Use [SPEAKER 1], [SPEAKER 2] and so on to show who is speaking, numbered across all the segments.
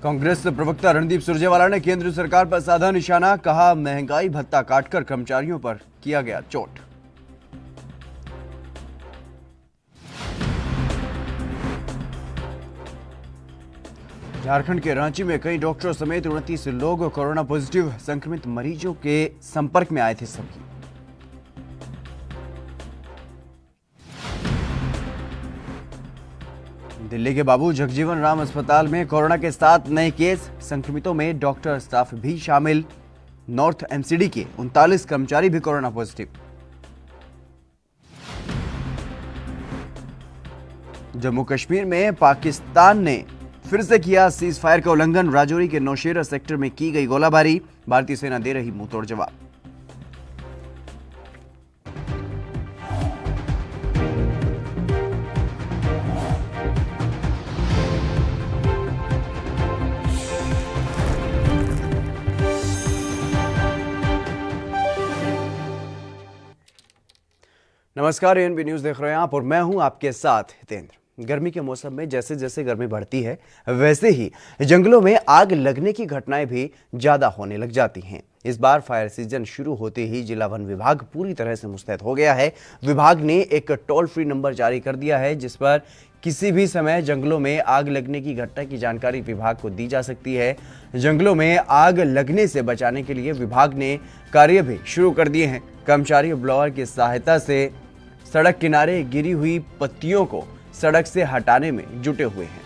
[SPEAKER 1] कांग्रेस प्रवक्ता रणदीप सुरजेवाला ने केंद्र सरकार पर साधा निशाना, कहा महंगाई भत्ता काटकर कर्मचारियों पर किया गया चोट। झारखंड के रांची में कई डॉक्टरों समेत 29 लोग कोरोना पॉजिटिव संक्रमित मरीजों के संपर्क में आए थे। सभी दिल्ली के बाबू जगजीवन राम अस्पताल में कोरोना के 7 नए केस, संक्रमितों में डॉक्टर स्टाफ भी शामिल। नॉर्थ एमसीडी के 39 कर्मचारी भी कोरोना पॉजिटिव। जम्मू कश्मीर में पाकिस्तान ने फिर से किया सीज फायर का उल्लंघन, राजौरी के नौशेरा सेक्टर में की गई गोलाबारी, भारतीय सेना दे रही मुंहतोड़ जवाब। नमस्कार, एएनबी न्यूज देख रहे हैं आप और मैं हूं आपके साथ हितेंद्र। गर्मी के मौसम में जैसे जैसे गर्मी बढ़ती है वैसे ही जंगलों में आग लगने की घटनाएं भी ज्यादा होने लग जाती हैं। इस बार फायर सीजन शुरू होते ही जिला वन विभाग पूरी तरह से मुस्तैद हो गया है। विभाग ने एक टोल फ्री नंबर जारी कर दिया है जिस पर किसी भी समय जंगलों में आग लगने की घटना की जानकारी विभाग को दी जा सकती है। जंगलों में आग लगने से बचाने के लिए विभाग ने कार्य भी शुरू कर दिए हैं। कर्मचारी ब्लोअर की सहायता से सड़क किनारे गिरी हुई पत्तियों को सड़क से हटाने में जुटे हुए हैं।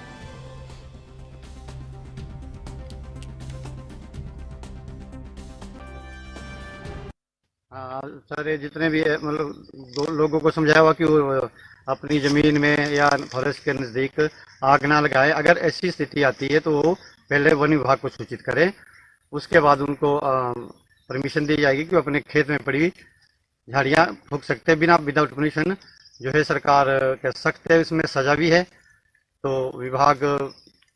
[SPEAKER 2] सर, ये जितने भी मतलब दो लोगों को समझाया हुआ कि वो अपनी जमीन में या फॉरेस्ट के नजदीक आग ना लगाए। अगर ऐसी स्थिति आती है तो वो पहले वन विभाग को सूचित करें, उसके बाद उनको परमिशन दी जाएगी कि वो अपने खेत में पड़ी झाड़ियां फूंक सकते हैं बिना विदाउट परमिशन। जो है सरकार कह सकते हैं, इसमें सजा भी है। तो विभाग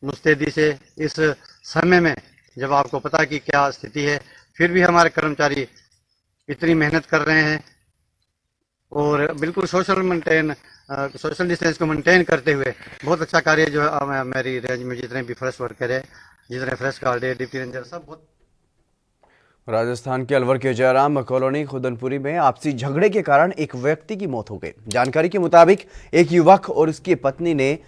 [SPEAKER 2] मुस्तैदी से इस समय में, जब आपको पता है कि क्या स्थिति है, फिर भी हमारे कर्मचारी इतनी मेहनत कर रहे हैं और बिल्कुल सोशल डिस्टेंस को मेंटेन करते हुए बहुत अच्छा कार्य जो है मेरी रेंज में जितने भी फॉरेस्ट वर्कर है, जितने फॉरेस्ट गार्ड है, डिप्टी रेंजर, सब बहुत।
[SPEAKER 1] राजस्थान के अलवर के जयराम कॉलोनी खुदनपुरी में आपसी झगड़े के कारण एक व्यक्ति की मौत हो गई। जानकारी के मुताबिक एक युवक और उसकी पत्नी ने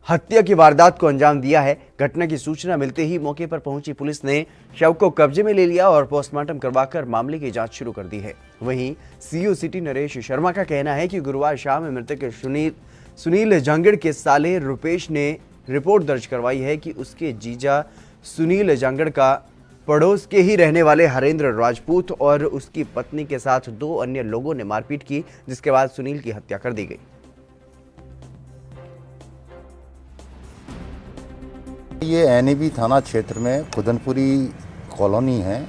[SPEAKER 1] हत्या की वारदात को अंजाम दिया है। घटना की सूचना मिलते ही मौके पर पहुंची पुलिस ने शव को कब्जे में ले लिया और पोस्टमार्टम करवाकर मामले की जांच शुरू कर दी है। वहीं सीओ सिटी नरेश शर्मा का कहना है कि गुरुवार शाम मृतक सुनील जांगड़ के साले रुपेश ने रिपोर्ट दर्ज करवाई है कि उसके जीजा सुनील जांगड़ का पड़ोस के ही रहने वाले हरेंद्र राजपूत और उसकी पत्नी के साथ 2 अन्य लोगों ने मारपीट की, जिसके बाद सुनील की हत्या कर दी गई।
[SPEAKER 3] ये एनएबी थाना क्षेत्र में खुदनपुरी कॉलोनी है।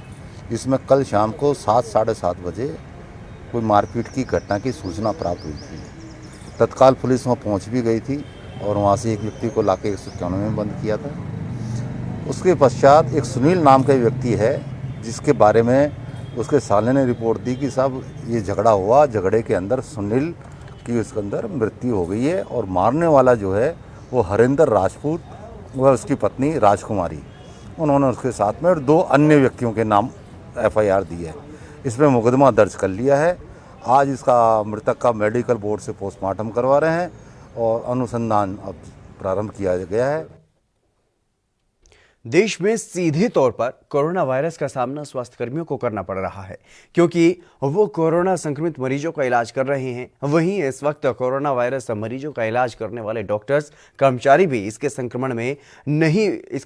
[SPEAKER 3] इसमें कल शाम को 7 साढ़े 7 बजे कोई मारपीट की घटना की सूचना प्राप्त हुई थी। तत्काल पुलिस वहाँ पहुँच भी गई थी और वहाँ से एक व्यक्ति को लाके 191 में बंद किया था। उसके पश्चात एक सुनील नाम का व्यक्ति है जिसके बारे में उसके साले ने रिपोर्ट दी कि साहब ये झगड़ा हुआ, झगड़े के अंदर सुनील की उसके अंदर मृत्यु हो गई है और मारने वाला जो है वो हरेंद्र राजपूत व उसकी पत्नी राजकुमारी, उन्होंने उसके साथ में और 2 अन्य व्यक्तियों के नाम एफआईआर दी है। इसमें मुकदमा दर्ज कर लिया है। आज इसका मृतक का मेडिकल बोर्ड से पोस्टमार्टम करवा रहे हैं और अनुसंधान अब प्रारंभ किया गया है।
[SPEAKER 1] देश में सीधे तौर पर कोरोना वायरस का सामना स्वास्थ्य कर्मियों को करना पड़ रहा है क्योंकि वो कोरोना संक्रमित मरीजों का इलाज कर रहे हैं। वहीं इस वक्त कोरोना वायरस मरीजों का इलाज करने वाले डॉक्टर्स, कर्मचारी भी इसके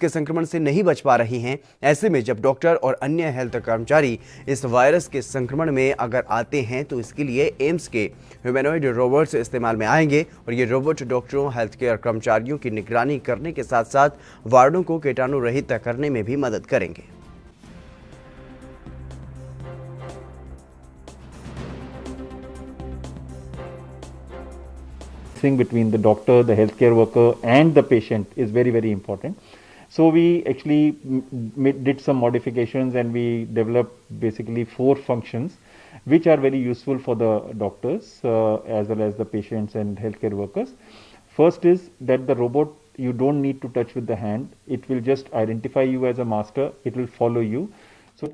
[SPEAKER 1] संक्रमण से नहीं बच पा रहे हैं। ऐसे में जब डॉक्टर और अन्य हेल्थ कर्मचारी इस वायरस के संक्रमण में अगर आते हैं तो इसके लिए एम्स के ह्यूमैनॉइड रोबोट्स इस्तेमाल में आएंगे और ये रोबोट डॉक्टरों, हेल्थ केयर कर्मचारियों की निगरानी करने के साथ साथ वार्डों को कीटाणु रहित करने में भी मदद करेंगे।
[SPEAKER 4] Between the doctor, the healthcare worker, and the patient is very, very important. So we actually did some modifications and we developed basically 4 functions which are very useful for the doctors as well as the patients and healthcare workers. First is that the robot you don't need to touch with the hand. It will just identify you as a master. It will follow you. So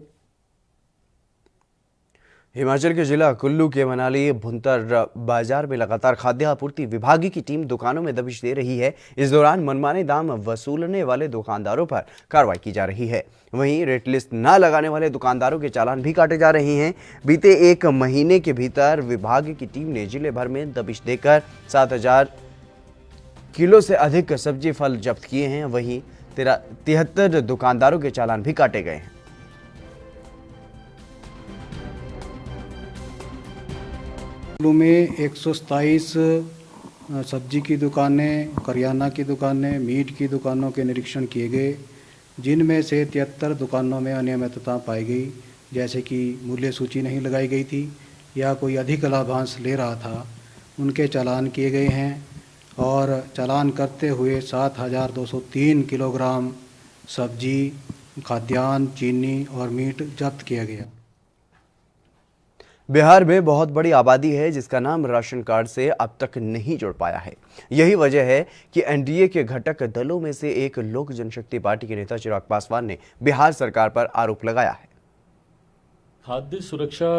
[SPEAKER 1] Himachal के जिला कुल्लू के मनाली भुंतर बाजार में लगातार खाद्य आपूर्ति विभाग की टीम दुकानों में दबिश दे रही है। इस दौरान मनमाने दाम वसूलने वाले दुकानदारों पर कार्रवाई की जा रही है। वहीं रेट लिस्ट न लगाने वाले दुकानदारों के चालान भी काटे जा रहे हैं। बीते एक महीने के भीतर विभाग की टीम ने जिले भर में दबिश देकर 7,000 किलो से अधिक सब्जी फल जब्त किए हैं। वहीं 73 दुकानदारों के चालान भी काटे गए हैं।
[SPEAKER 5] कुल्लू में 127 सब्जी की दुकानें, करियाना की दुकानें, मीट की दुकानों के निरीक्षण किए गए, जिनमें से 73 दुकानों में अनियमितता पाई गई, जैसे कि मूल्य सूची नहीं लगाई गई थी या कोई अधिक लाभांश ले रहा था। उनके चालान किए गए हैं और चालान करते हुए 7,203 किलोग्राम सब्जी, खाद्यान्न, चीनी और मीट जब्त किया गया।
[SPEAKER 1] बिहार में बहुत बड़ी आबादी है जिसका नाम राशन कार्ड से अब तक नहीं जुड़ पाया है। यही वजह है कि एनडीए के घटक दलों में से एक लोक जनशक्ति पार्टी के नेता चिराग पासवान ने बिहार सरकार पर आरोप लगाया है।
[SPEAKER 6] खाद्य सुरक्षा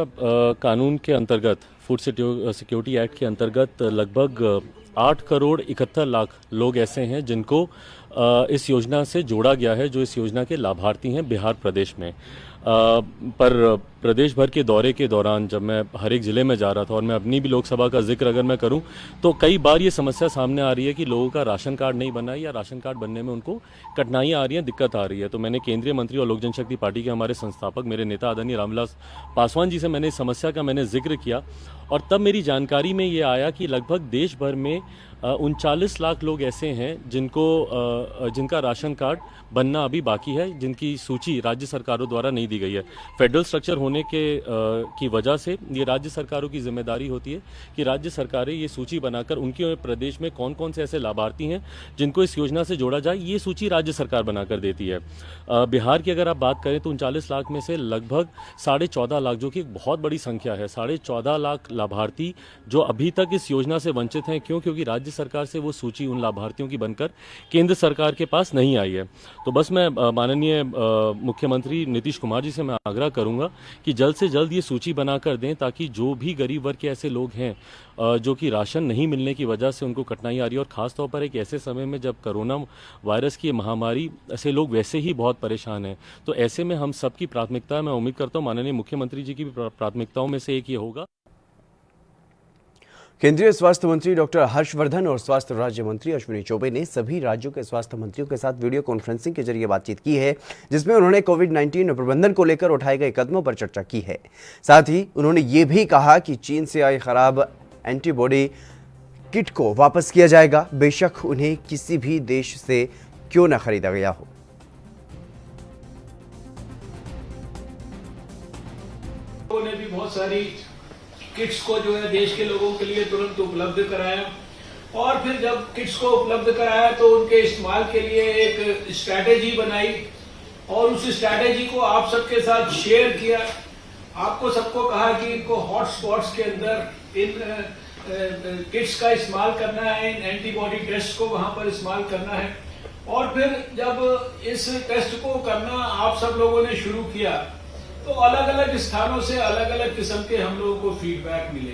[SPEAKER 6] कानून के अंतर्गत, फूड सिक्योरिटी एक्ट के अंतर्गत लगभग 8 करोड़ 71 लाख लोग ऐसे हैं जिनको इस योजना से जोड़ा गया है, जो इस योजना के लाभार्थी हैं बिहार प्रदेश में। पर प्रदेश भर के दौरे के दौरान जब मैं हर एक ज़िले में जा रहा था और मैं अपनी भी लोकसभा का जिक्र अगर मैं करूं तो कई बार ये समस्या सामने आ रही है कि लोगों का राशन कार्ड नहीं बना है या राशन कार्ड बनने में उनको कठिनाइयां आ रही हैं, दिक्कत आ रही है। तो मैंने केंद्रीय मंत्री और लोक जनशक्ति पार्टी के हमारे संस्थापक मेरे नेता आदरणीय रामविलास पासवान जी से मैंने इस समस्या का जिक्र किया और तब मेरी जानकारी में ये आया कि लगभग देश भर में 39 लाख लोग ऐसे हैं जिनका राशन कार्ड बनना अभी बाकी है, जिनकी सूची राज्य सरकारों द्वारा नहीं दी गई है। फेडरल स्ट्रक्चर होने की वजह से ये राज्य सरकारों की जिम्मेदारी होती है कि राज्य सरकारें ये सूची बनाकर उनके प्रदेश में कौन कौन से ऐसे लाभार्थी हैं जिनको इस योजना से जोड़ा जाए, ये सूची राज्य सरकार बनाकर देती है। बिहार की अगर आप बात करें तो 39 लाख में से लगभग 14.5 लाख, जो कि एक बहुत बड़ी संख्या है, 14.5 लाख लाभार्थी जो अभी तक इस योजना से वंचित हैं। क्यों? क्योंकि राज्य सरकार से वो सूची उन लाभार्थियों की बनकर केंद्र सरकार के पास नहीं आई है। तो बस मैं माननीय मुख्यमंत्री नीतीश कुमार जी से मैं आग्रह करूंगा कि जल्द से जल्द ये सूची बनाकर दें ताकि जो भी गरीब वर्ग के ऐसे लोग हैं जो कि राशन नहीं मिलने की वजह से उनको कठिनाई आ रही है और ख़ासतौर पर एक ऐसे समय में जब कोरोना वायरस की महामारी, ऐसे लोग वैसे ही बहुत परेशान हैं। तो ऐसे में हम सबकी प्राथमिकता, मैं उम्मीद करता हूँ माननीय मुख्यमंत्री जी की भी प्राथमिकताओं में से एक ये होगा।
[SPEAKER 1] केंद्रीय स्वास्थ्य मंत्री डॉक्टर हर्षवर्धन और स्वास्थ्य राज्य मंत्री अश्विनी चौबे ने सभी राज्यों के स्वास्थ्य मंत्रियों के साथ वीडियो कॉन्फ्रेंसिंग के जरिए बातचीत की है, जिसमें उन्होंने कोविड-19 प्रबंधन को लेकर उठाए गए कदमों पर चर्चा की है। साथ ही उन्होंने ये भी कहा कि चीन से आई खराब एंटीबॉडी किट को वापस किया जाएगा, बेशक उन्हें किसी भी देश से क्यों न खरीदा गया हो।
[SPEAKER 7] ने भी बहुत सारी किट्स को जो है देश के लोगों के लिए तुरंत उपलब्ध कराया और फिर जब किट्स को उपलब्ध कराया तो उनके इस्तेमाल के लिए एक स्ट्रैटेजी बनाई और उस स्ट्रैटेजी को आप सबके साथ शेयर किया। आपको सबको कहा कि इनको हॉट स्पॉट्स के अंदर इन किट्स का इस्तेमाल करना है, इन एंटीबॉडी टेस्ट को वहां पर इस्तेमाल करना है। और फिर जब इस टेस्ट को करना आप सब लोगों ने शुरू किया तो अलग अलग स्थानों से अलग अलग किस्म के हम लोगों को फीडबैक मिले।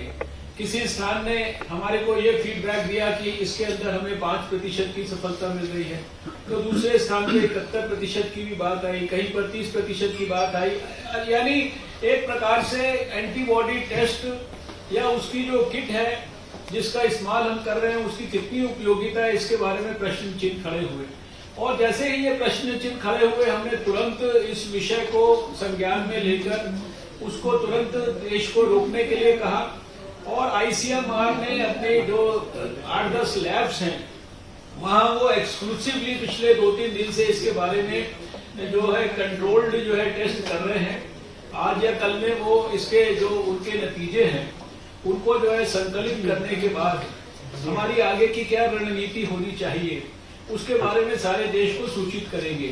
[SPEAKER 7] किसी स्थान ने हमारे को ये फीडबैक दिया कि इसके अंदर हमें 5% की सफलता मिल रही है, तो दूसरे स्थान पे 71% की भी बात आई, कहीं पर 30% की बात आई। यानी एक प्रकार से एंटीबॉडी टेस्ट या उसकी जो किट है जिसका इस्तेमाल हम कर रहे हैं उसकी कितनी उपयोगिता है, इसके बारे में प्रश्न चिन्ह खड़े हुए। और जैसे ही ये प्रश्न चिन्ह खड़े हुए हमने तुरंत इस विषय को संज्ञान में लेकर उसको तुरंत देश को रोकने के लिए कहा और आईसीएमआर ने अपने जो 8-10 लैब्स हैं वहां वो एक्सक्लूसिवली पिछले 2-3 दिन से इसके बारे में जो है कंट्रोल्ड जो है टेस्ट कर रहे हैं। आज या कल में वो इसके जो उनके नतीजे हैं उनको जो है संकलित करने के बाद हमारी आगे की क्या रणनीति होनी चाहिए उसके बारे में सारे देश को सूचित करेंगे।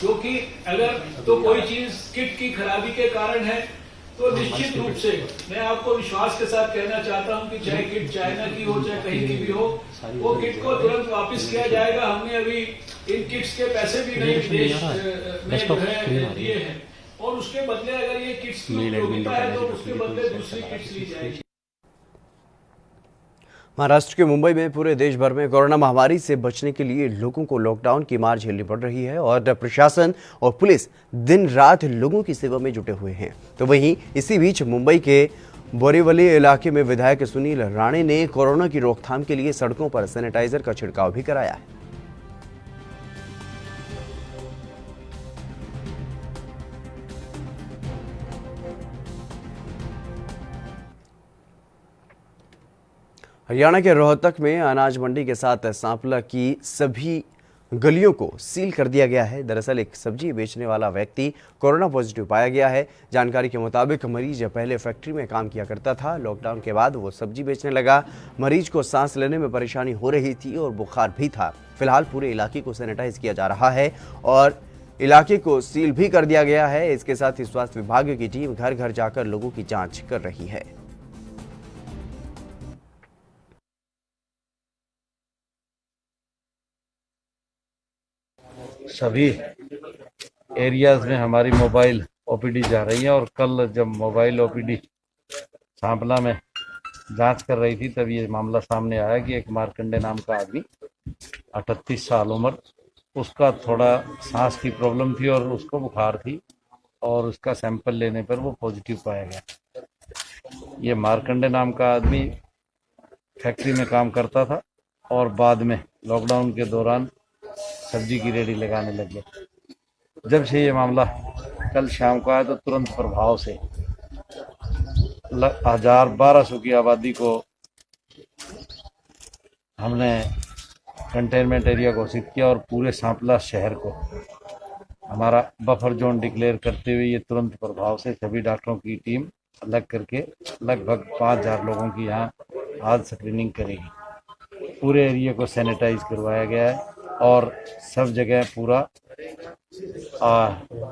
[SPEAKER 7] क्योंकि अगर तो कोई चीज किट की खराबी के कारण है तो निश्चित रूप से मैं आपको विश्वास के साथ कहना चाहता हूं कि चाहे किट चाइना की हो चाहे कहीं की भी हो, वो किट को तुरंत वापस किया जाएगा। हमने अभी इन किट्स के पैसे भी नए विदेश में जो है दिए हैं, और उसके बदले अगर ये किट्स की उपयोगिता है तो उसके बदले दूसरी किट्स ली जाएगी।
[SPEAKER 1] महाराष्ट्र के मुंबई में पूरे देश भर में कोरोना महामारी से बचने के लिए लोगों को लॉकडाउन की मार झेलनी पड़ रही है और प्रशासन और पुलिस दिन रात लोगों की सेवा में जुटे हुए हैं। तो वहीं इसी बीच मुंबई के बोरीवली इलाके में विधायक सुनील राणे ने कोरोना की रोकथाम के लिए सड़कों पर सैनिटाइजर का छिड़काव भी कराया है। हरियाणा के रोहतक में अनाज मंडी के साथ सांपला की सभी गलियों को सील कर दिया गया है। दरअसल एक सब्जी बेचने वाला व्यक्ति कोरोना पॉजिटिव पाया गया है। जानकारी के मुताबिक मरीज पहले फैक्ट्री में काम किया करता था। लॉकडाउन के बाद वो सब्जी बेचने लगा। मरीज को सांस लेने में परेशानी हो रही थी और बुखार भी था। फिलहाल पूरे इलाके को सैनिटाइज किया जा रहा है और इलाके को सील भी कर दिया गया है। इसके साथ ही स्वास्थ्य विभाग की टीम घर घर जाकर लोगों की जाँच कर रही है।
[SPEAKER 8] सभी एरियाज में हमारी मोबाइल ओपीडी जा रही है, और कल जब मोबाइल ओपीडी सांपला में जांच कर रही थी तब ये मामला सामने आया कि एक मार्कंडे नाम का आदमी 38 साल उम्र, उसका थोड़ा सांस की प्रॉब्लम थी और उसको बुखार थी, और उसका सैंपल लेने पर वो पॉजिटिव पाया गया। ये मार्कंडे नाम का आदमी फैक्ट्री में काम करता था और बाद में लॉकडाउन के दौरान सब्जी की रेडी लगाने लगे। जब से ये मामला कल शाम को आया तो तुरंत प्रभाव से 1200 की आबादी को हमने कंटेनमेंट एरिया घोषित किया और पूरे सांपला शहर को हमारा बफर जोन डिक्लेयर करते हुए ये तुरंत प्रभाव से सभी डॉक्टरों की टीम अलग करके लगभग 5000 लोगों की यहाँ आज स्क्रीनिंग करेगी। पूरे एरिया को सैनिटाइज करवाया गया है और सब जगह पूरा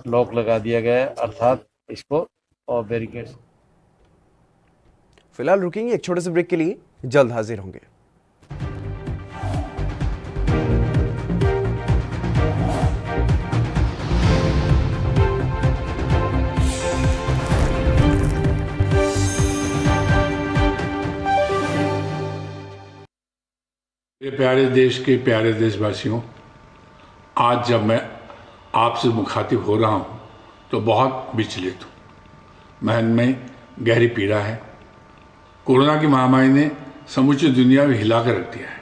[SPEAKER 8] लॉक लगा दिया गया है, अर्थात इसको और बैरिकेड।
[SPEAKER 1] फिलहाल रुकेंगे एक छोटे से ब्रेक के लिए, जल्द हाजिर होंगे।
[SPEAKER 9] मेरे प्यारे देश के प्यारे देशवासियों, आज जब मैं आपसे मुखातिब हो रहा हूं तो बहुत विचलित हूं। मन में गहरी पीड़ा है। कोरोना की महामारी ने समूची दुनिया में हिला कर रख दिया है।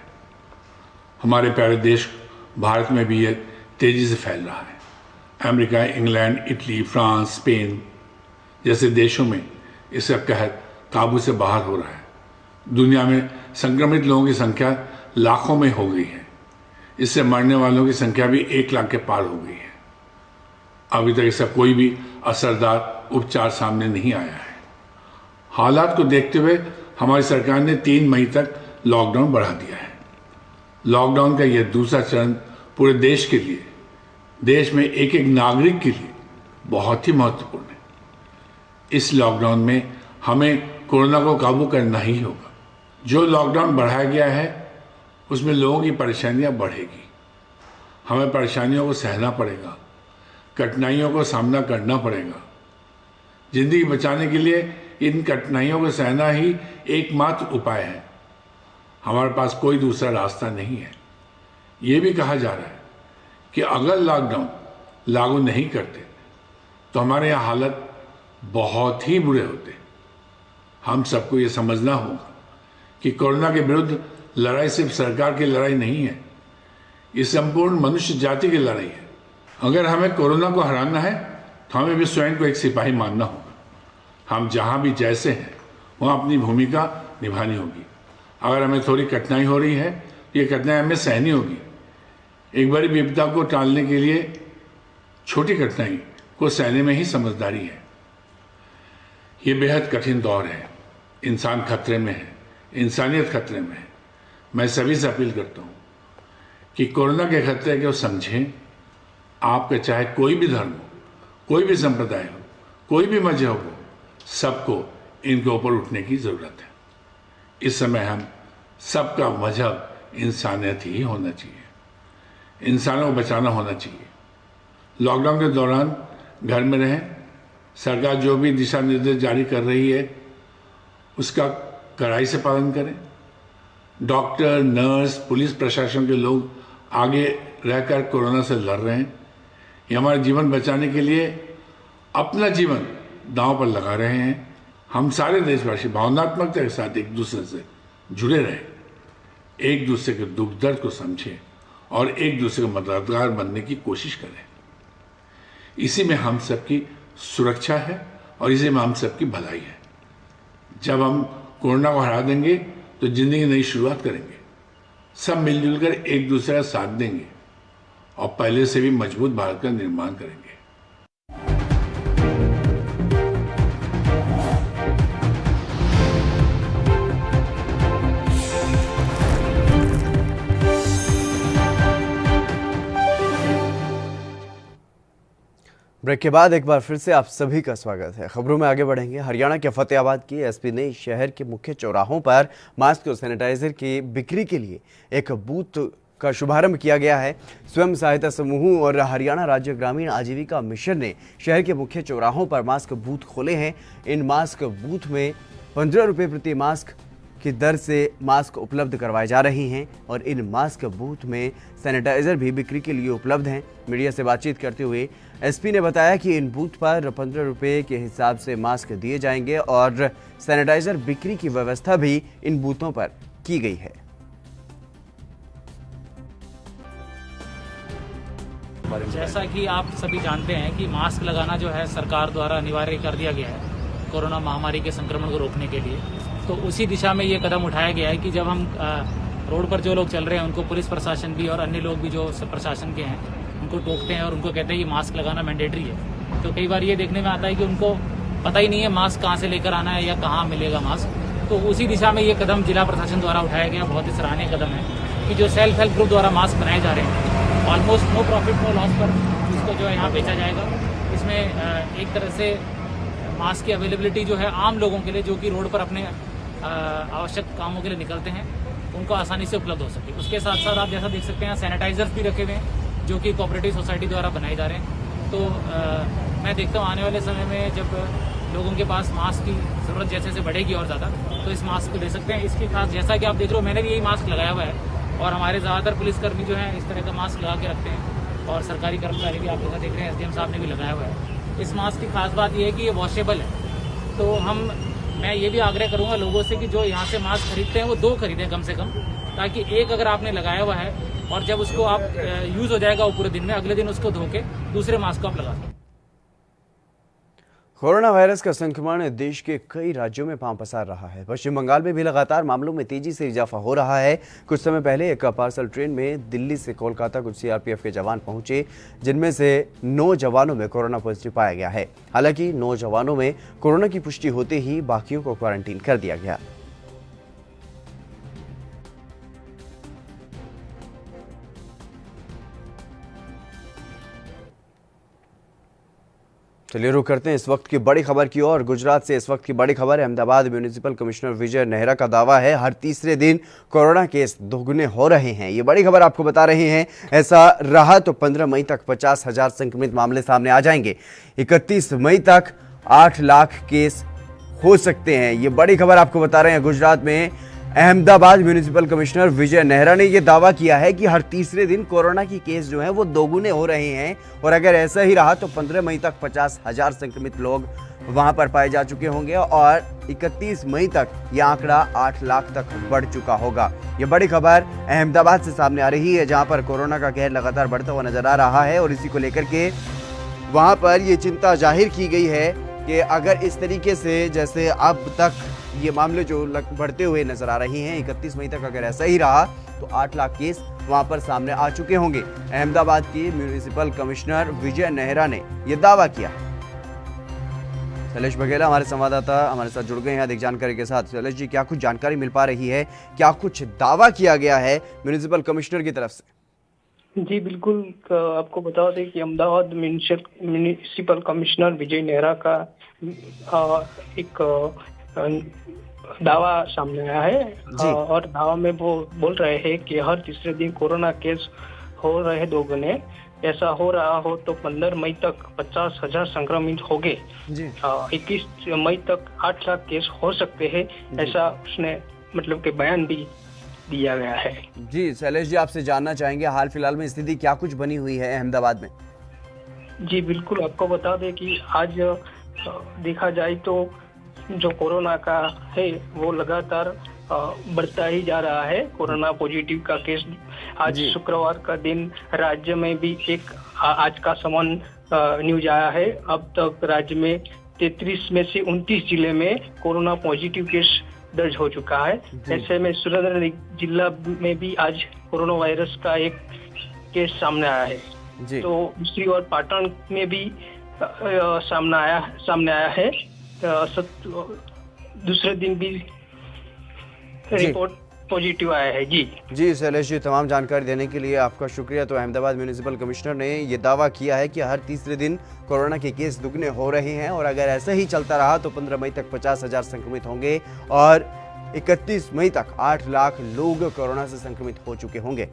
[SPEAKER 9] हमारे प्यारे देश भारत में भी यह तेजी से फैल रहा है। America, England, Italy, France, Spain जैसे देशों में इसका कहर काबू से बाहर हो रहा है। दुनिया में संक्रमित लोगों की संख्या लाखों में हो गई है। इससे मरने वालों की संख्या भी 1 लाख के पार हो गई है। अभी तक इसका कोई भी असरदार उपचार सामने नहीं आया है। हालात को देखते हुए हमारी सरकार ने 3 मई तक लॉकडाउन बढ़ा दिया है। लॉकडाउन का यह दूसरा चरण पूरे देश के लिए, देश में एक एक नागरिक के लिए बहुत ही महत्वपूर्ण है। इस लॉकडाउन में हमें कोरोना को काबू करना ही होगा। जो लॉकडाउन बढ़ाया गया है उसमें लोगों की परेशानियां बढ़ेगी। हमें परेशानियों को सहना पड़ेगा, कठिनाइयों को सामना करना पड़ेगा। जिंदगी बचाने के लिए इन कठिनाइयों को सहना ही एकमात्र उपाय है। हमारे पास कोई दूसरा रास्ता नहीं है। ये भी कहा जा रहा है कि अगर लॉकडाउन लागू नहीं करते तो हमारे यहाँ हालत बहुत ही बुरे होते। हम सबको ये समझना होगा कि कोरोना के विरुद्ध लड़ाई सिर्फ सरकार की लड़ाई नहीं है, ये संपूर्ण मनुष्य जाति की लड़ाई है। अगर हमें कोरोना को हराना है तो हमें भी स्वयं को एक सिपाही मानना होगा। हम जहाँ भी जैसे हैं वहाँ अपनी भूमिका निभानी होगी। अगर हमें थोड़ी कठिनाई हो रही है तो ये कठिनाई हमें सहनी होगी। एक बड़ी विपदा को टालने के लिए छोटी कठिनाई को सहने में ही समझदारी है। ये बेहद कठिन दौर है। इंसान खतरे में है, इंसानियत खतरे में है। मैं सभी से अपील करता हूँ कि कोरोना के खतरे को समझें। आपका चाहे कोई भी धर्म हो, कोई भी संप्रदाय हो, कोई भी मजहब हो, सबको इनके ऊपर उठने की ज़रूरत है। इस समय हम सबका मजहब इंसानियत ही होना चाहिए, इंसानों को बचाना होना चाहिए। लॉकडाउन के दौरान घर में रहें, सरकार जो भी दिशा निर्देश जारी कर रही है उसका कड़ाई से पालन करें। डॉक्टर, नर्स, पुलिस प्रशासन के लोग आगे रहकर कोरोना से लड़ रहे हैं। ये हमारे जीवन बचाने के लिए अपना जीवन दांव पर लगा रहे हैं। हम सारे देशवासी भावनात्मकता के साथ एक दूसरे से जुड़े रहें, एक दूसरे के दुख दर्द को समझें और एक दूसरे का मददगार बनने की कोशिश करें। इसी में हम सबकी सुरक्षा है और इसी में हम सबकी भलाई है। जब हम कोरोना को हरा देंगे तो जिंदगी नई शुरुआत करेंगे, सब मिलजुल कर एक दूसरे का साथ देंगे और पहले से भी मजबूत भारत का निर्माण करेंगे।
[SPEAKER 1] ब्रेक के बाद एक बार फिर से आप सभी का स्वागत है। खबरों में आगे बढ़ेंगे। हरियाणा के फतेहाबाद की एसपी ने शहर के मुख्य चौराहों पर मास्क और सैनिटाइजर की बिक्री के लिए एक बूथ का शुभारंभ किया गया है। स्वयं सहायता समूह और हरियाणा राज्य ग्रामीण आजीविका मिशन ने शहर के मुख्य चौराहों पर मास्क बूथ खोले हैं। इन मास्क बूथ में 15 रुपये प्रति मास्क की दर से मास्क उपलब्ध करवाए जा रही हैं और इन मास्क बूथ में सैनिटाइजर भी बिक्री के लिए उपलब्ध हैं। मीडिया से बातचीत करते हुए एसपी ने बताया कि इन बूथ पर 15 रुपये के हिसाब से मास्क दिए जाएंगे और सैनिटाइजर बिक्री की व्यवस्था भी इन बूथों पर की गई है।
[SPEAKER 10] जैसा कि आप सभी जानते हैं कि मास्क लगाना जो है सरकार द्वारा अनिवार्य कर दिया गया है कोरोना महामारी के संक्रमण को रोकने के लिए। तो उसी दिशा में ये कदम उठाया गया है कि जब हम रोड पर जो लोग चल रहे हैं उनको पुलिस प्रशासन भी और अन्य लोग भी जो प्रशासन के हैं उनको टोकते हैं और उनको कहते हैं कि मास्क लगाना मैंडेटरी है। तो कई बार ये देखने में आता है कि उनको पता ही नहीं है मास्क कहाँ से लेकर आना है या कहाँ मिलेगा मास्क। तो उसी दिशा में ये कदम जिला प्रशासन द्वारा उठाया गया, बहुत ही सराहनीय कदम है कि जो सेल्फ हेल्प ग्रुप द्वारा मास्क बनाए जा रहे हैं almost no profit no loss पर इसको जो है यहाँ बेचा जाएगा। इसमें एक तरह से मास्क की अवेलेबिलिटी जो है आम लोगों के लिए जो कि रोड पर अपने आवश्यक कामों के लिए निकलते हैं उनको आसानी से उपलब्ध हो सके। उसके साथ साथ आप जैसा देख सकते हैं सैनिटाइजर्स भी रखे हुए हैं जो कि कोऑपरेटिव सोसाइटी द्वारा बनाए जा रहे हैं। तो मैं देखता हूँ आने वाले समय में जब लोगों के पास मास्क की ज़रूरत जैसे जैसे बढ़ेगी और ज़्यादा तो इस मास्क को ले सकते हैं। इसके खास जैसा कि आप देख रहे हो मैंने भी यही मास्क लगाया हुआ है और हमारे ज़्यादातर पुलिसकर्मी जो है इस तरह का मास्क लगा के रखते हैं और सरकारी कर्मचारी भी आप जैसा देख रहे हैं एसडीएम साहब ने भी लगाया हुआ है। इस मास्क की खास बात यह है कि ये वॉशेबल है। तो मैं ये भी आग्रह करूंगा लोगों से कि जो यहाँ से मास्क खरीदते हैं वो 2 खरीदें कम से कम, ताकि एक अगर आपने लगाया हुआ है और जब उसको आप यूज़ हो जाएगा वो पूरे दिन में, अगले दिन उसको धो के दूसरे मास्क को आप लगा दें।
[SPEAKER 1] कोरोना वायरस का संक्रमण देश के कई राज्यों में पांव पसार रहा है। पश्चिम बंगाल में भी लगातार मामलों में तेजी से इजाफा हो रहा है। कुछ समय पहले एक पार्सल ट्रेन में दिल्ली से कोलकाता कुछ सीआरपीएफ के जवान पहुंचे, जिनमें से 9 जवानों में कोरोना पॉजिटिव पाया गया है। हालांकि 9 जवानों में कोरोना की पुष्टि होते ही बाकियों को क्वारंटीन कर दिया गया। चलिए रुक करते हैं इस वक्त की बड़ी खबर की ओर। गुजरात से इस वक्त की बड़ी खबर है। अहमदाबाद म्यूनिसिपल कमिश्नर विजय नेहरा का दावा है हर तीसरे दिन कोरोना केस दोगुने हो रहे हैं। ये बड़ी खबर आपको बता रहे हैं। ऐसा रहा तो 15 मई तक 50,000 संक्रमित मामले सामने आ जाएंगे। 31 मई तक 8 लाख केस हो सकते हैं। ये बड़ी खबर आपको बता रहे हैं। गुजरात में अहमदाबाद म्यूनिसिपल कमिश्नर विजय नेहरा ने यह दावा किया है कि हर तीसरे दिन कोरोना की केस जो हैं वो दोगुने हो रहे हैं और अगर ऐसा ही रहा तो 15 मई तक 50,000 संक्रमित लोग वहां पर पाए जा चुके होंगे और 31 मई तक यह आंकड़ा 8 लाख तक बढ़ चुका होगा। यह बड़ी खबर अहमदाबाद से सामने आ रही है, जहां पर कोरोना का कहर लगातार बढ़ता हुआ नजर आ रहा है और इसी को लेकर के वहां पर यह चिंता जाहिर की गई है कि अगर इस तरीके से जैसे अब तक ये मामले जो बढ़ते हुए नजर आ रहे हैं, 31 मई तक अगर ऐसा ही रहा तो 8 लाख केस वहां पर सामने आ चुके होंगे। अहमदाबाद के म्यूनिसिपल कमिश्नर विजय नेहरा ने यह दावा किया। शैलेश बघेला हमारे संवाददाता हमारे साथ जुड़ गए हैं अधिक जानकारी के साथ। शैलेश जी, क्या कुछ जानकारी मिल पा रही है, क्या कुछ दावा किया गया है म्यूनिसिपल कमिश्नर की तरफ से?
[SPEAKER 11] जी बिल्कुल, आपको बता दें कि अहमदाबाद म्यूनिसिपल कमिश्नर विजय नेहरा का एक दावा सामने आया है और दावा में वो बोल रहे हैं कि हर तीसरे दिन कोरोना केस हो रहे हैं 2 गुने। ऐसा हो रहा हो तो 15 मई तक 50,000 संक्रमित हो गए। 21 मई तक 8 लाख केस हो सकते हैं, ऐसा उसने मतलब के बयान भी दिया गया है।
[SPEAKER 1] जी शैलेश जी, आपसे जानना चाहेंगे हाल फिलहाल में स्थिति क्या कुछ बनी हुई है अहमदाबाद में?
[SPEAKER 11] जी बिल्कुल, आपको बता दें कि आज देखा जाए तो जो कोरोना का है वो लगातार बढ़ता ही जा रहा है। कोरोना पॉजिटिव का केस आज शुक्रवार का दिन राज्य में भी एक आज का समान न्यूज आया है। अब तक राज्य में 33 में से 29 जिले में कोरोना पॉजिटिव केस दर्ज हो चुका है। ऐसे में सुरेंद्रनगर जिला में भी आज कोरोना वायरस का एक केस सामने आया है। तो दूसरी ओर पाटन में भी सामने आया है। दूसरे दिन भी रिपोर्ट पॉजिटिव आया है। जी
[SPEAKER 1] शैलेश जी, तमाम जानकारी देने के लिए आपका शुक्रिया। तो अहमदाबाद म्यूनिसिपल कमिश्नर ने ये दावा किया है कि हर तीसरे दिन कोरोना के केस दुगने हो रहे हैं और अगर ऐसा ही चलता रहा तो 15 मई तक 50,000 संक्रमित होंगे और 31 मई तक 8 लाख लोग कोरोना से संक्रमित हो चुके होंगे।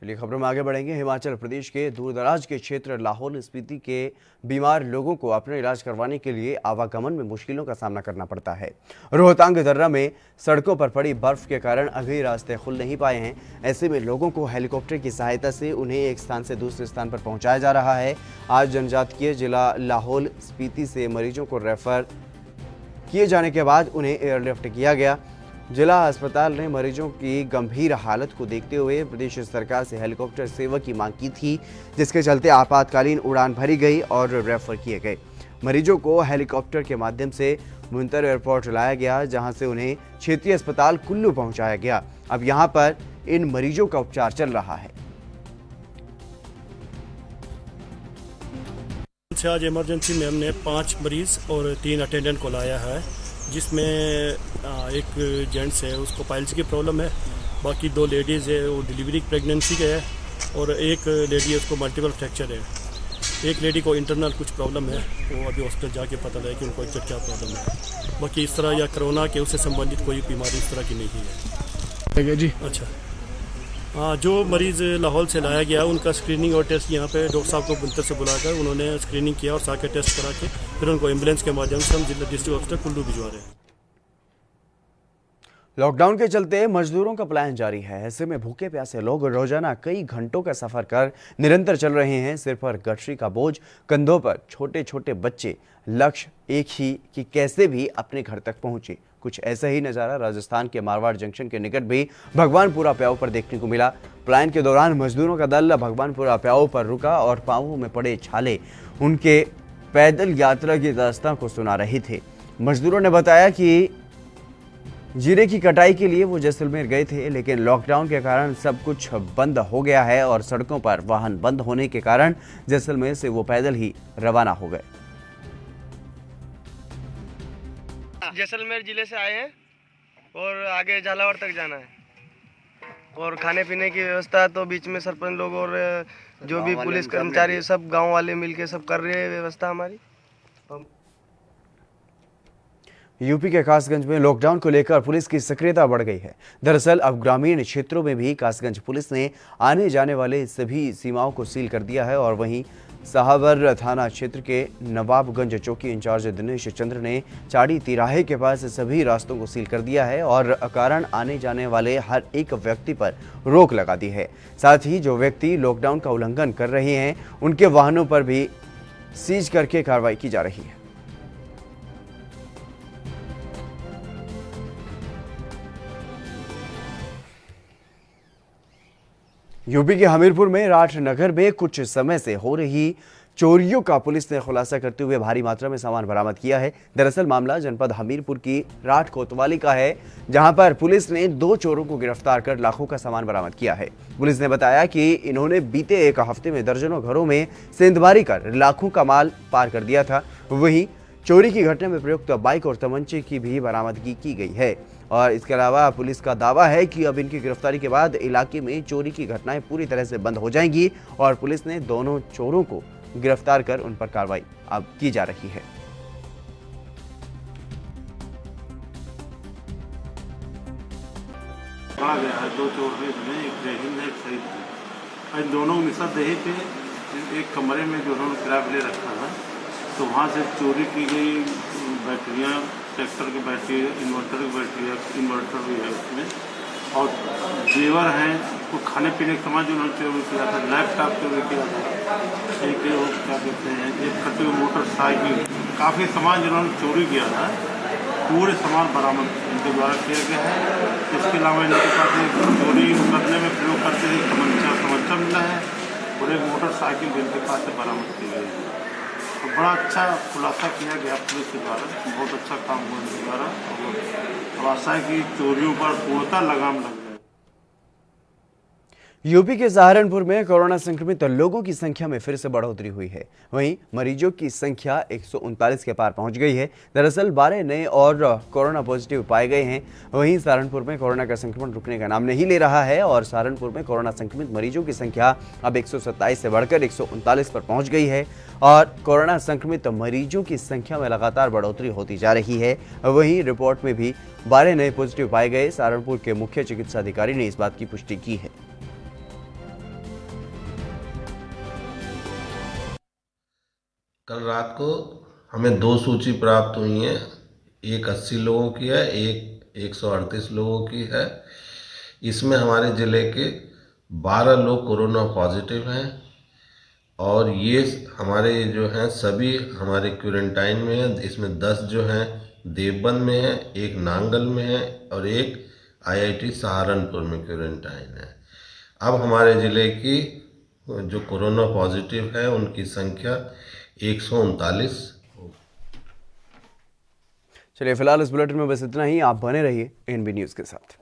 [SPEAKER 1] चलिए खबरों में आगे बढ़ेंगे। हिमाचल प्रदेश के दूरदराज के क्षेत्र लाहौल स्पीति के बीमार लोगों को अपना इलाज करवाने के लिए आवागमन में मुश्किलों का सामना करना पड़ता है। रोहतांग दर्रा में सड़कों पर पड़ी बर्फ के कारण अभी रास्ते खुल नहीं पाए हैं। ऐसे में लोगों को हेलीकॉप्टर की सहायता से उन्हें एक स्थान से दूसरे स्थान पर पहुंचाया जा रहा है। आज जनजातीय जिला लाहौल स्पीति से मरीजों को रेफर किए जाने के बाद उन्हें एयरलिफ्ट किया गया। जिला अस्पताल ने मरीजों की गंभीर हालत को देखते हुए प्रदेश सरकार से हेलीकॉप्टर सेवा की मांग की थी, जिसके चलते आपातकालीन उड़ान भरी गई और रेफर किए गए। मरीजों को हेलीकॉप्टर के माध्यम से मुंतर एयरपोर्ट लाया गया, जहां से उन्हें क्षेत्रीय अस्पताल कुल्लू पहुंचाया गया। अब यहां पर इन मरीजों का उपचार चल रहा है।
[SPEAKER 12] आज इमरजेंसी में हमने 5 मरीज और 3 अटेंडेंट को लाया है, जिसमें एक जेंट्स है उसको पाइल्स की प्रॉब्लम है, बाकी 2 लेडीज़ है वो डिलीवरी प्रेगनेंसी के है और एक लेडी है उसको मल्टीपल फ्रैक्चर है। एक लेडी को इंटरनल कुछ प्रॉब्लम है, वो अभी हॉस्पिटल जाके पता लगा कि उनको एग्जैक्ट क्या प्रॉब्लम है। बाकी इस तरह या कोरोना के उससे संबंधित कोई बीमारी इस तरह की नहीं है। जी अच्छा, हाँ, जो मरीज़ लाहौल से लाया गया उनका स्क्रीनिंग और टेस्ट यहाँ पे डॉक्टर साहब को बुंतर से बुलाकर उन्होंने स्क्रीनिंग किया और सारे टेस्ट करा के फिर उनको एम्बुलेंस के माध्यम से हम जिला डिस्ट्रिक्ट हॉस्पिटल कुल्लू भिजवा रहे हैं।
[SPEAKER 1] लॉकडाउन के चलते मजदूरों का पलायन जारी है। ऐसे में भूखे प्यासे लोग रोजाना कई घंटों का सफर कर निरंतर चल रहे हैं। सिर पर गठरी का बोझ, कंधों पर छोटे छोटे बच्चे, लक्ष्य एक ही कि कैसे भी अपने घर तक पहुंचे। कुछ ऐसा ही नज़ारा राजस्थान के मारवाड़ जंक्शन के निकट भी भगवानपुरा प्याऊ पर देखने को मिला। पलायन के दौरान मजदूरों का दल भगवानपुरा प्याऊ पर रुका और पांवों में पड़े छाले उनके पैदल यात्रा की दास्तां को सुना रहे थे। मजदूरों ने बताया कि जीरे की कटाई के लिए वो जैसलमेर गए थे, लेकिन लॉकडाउन के कारण सब कुछ बंद हो गया है और सड़कों पर वाहन बंद होने के कारण जैसलमेर से वो पैदल ही रवाना हो गए।
[SPEAKER 13] जैसलमेर जिले से आए हैं और आगे झालावाड़ तक जाना है और खाने पीने की व्यवस्था तो बीच में सरपंच लोग और जो भी पुलिस कर्मचारी सब गांव वाले मिलके सब कर रहे हैं व्यवस्था हमारी।
[SPEAKER 1] यूपी के कासगंज में लॉकडाउन को लेकर पुलिस की सक्रियता बढ़ गई है। दरअसल अब ग्रामीण क्षेत्रों में भी कासगंज पुलिस ने आने जाने वाले सभी सीमाओं को सील कर दिया है और वहीं साहबर थाना क्षेत्र के नवाबगंज चौकी इंचार्ज दिनेश चंद्र ने चाड़ी तिराहे के पास सभी रास्तों को सील कर दिया है और अकारण आने जाने वाले हर एक व्यक्ति पर रोक लगा दी है। साथ ही जो व्यक्ति लॉकडाउन का उल्लंघन कर रहे हैं उनके वाहनों पर भी सीज करके कार्रवाई की जा रही है। यूपी के हमीरपुर में राठ नगर में कुछ समय से हो रही चोरियों का पुलिस ने खुलासा करते हुए भारी मात्रा में सामान बरामद किया है। दरअसल मामला जनपद हमीरपुर की राठ कोतवाली का है, जहां पर पुलिस ने 2 चोरों को गिरफ्तार कर लाखों का सामान बरामद किया है। पुलिस ने बताया कि इन्होंने बीते एक हफ्ते में दर्जनों घरों में सेंधमारी कर लाखों का माल पार कर दिया था। वहीं चोरी की घटना में प्रयुक्त बाइक और तमंचे की भी बरामदगी की गई है। और इसके अलावा पुलिस का दावा है कि अब इनकी गिरफ्तारी के बाद इलाके में चोरी की घटनाएं पूरी तरह से बंद हो जाएंगी और पुलिस ने दोनों चोरों को गिरफ्तार कर उन पर कार्रवाई अब की जा रही है।
[SPEAKER 14] पकड़ा गया है, 2 चोर थे इसमें, एक जयहिंद है, एक शहीद थे। इन दोनों निसंदेही पे एक कमरे में जो उन्होंने किराया पे ले रखा था, तो वहाँ से चोरी की गई बैटरियाँ, ट्रैक्टर की बैटरी, इन्वर्टर की बैटरी है, इन्वर्टर भी है उसमें, और जेवर हैं, कुछ खाने पीने का सामान जो उन्होंने चोरी किया था, लैपटॉप चोरी किया था, एक वो क्या कहते हैं, एक कटी हुई मोटरसाइकिल, काफ़ी सामान जिन्होंने चोरी किया था, पूरे सामान बरामद इनके द्वारा किया गया है। इसके अलावा इनके पास एक चोरी करने में प्रयोग करते थे तमंचा मिला है और एक मोटरसाइकिल भी इनके पास से बरामद की गई है। तो बड़ा अच्छा खुलासा किया गया पुलिस के द्वारा, बहुत अच्छा काम हुआ इनके द्वारा और आशा है कि चोरियों पर पूर्णतः लगाम लग जाए।
[SPEAKER 1] यूपी के सहारनपुर में कोरोना संक्रमित लोगों की संख्या में फिर से बढ़ोतरी हुई है। वहीं मरीजों की संख्या 139 के पार पहुंच गई है। दरअसल 12 नए और कोरोना पॉजिटिव पाए गए हैं। वहीं सहारनपुर में कोरोना का संक्रमण रुकने का नाम नहीं ले रहा है और सहारनपुर में कोरोना संक्रमित मरीजों की संख्या अब 127 से बढ़कर 139 पर पहुंच गई है और कोरोना संक्रमित मरीजों की संख्या में लगातार बढ़ोतरी होती जा रही है। वहीं रिपोर्ट में भी 12 नए पॉजिटिव पाए गए। सहारनपुर के मुख्य चिकित्सा अधिकारी ने इस बात की पुष्टि की है।
[SPEAKER 15] कल रात को हमें 2 सूची प्राप्त हुई हैं, एक 80 लोगों की है, एक 138 लोगों की है। इसमें हमारे ज़िले के 12 लोग कोरोना पॉजिटिव हैं और ये हमारे जो हैं सभी हमारे क्वारंटाइन में हैं। इसमें 10 जो हैं देवबंद में है, एक नांगल में है और एक IIT सहारनपुर में क्वारंटाइन है। अब हमारे ज़िले की जो कोरोना पॉजिटिव है उनकी संख्या 139।
[SPEAKER 1] चलिए फिलहाल इस बुलेटिन में बस इतना ही। आप बने रहिए एनबी न्यूज़ के साथ।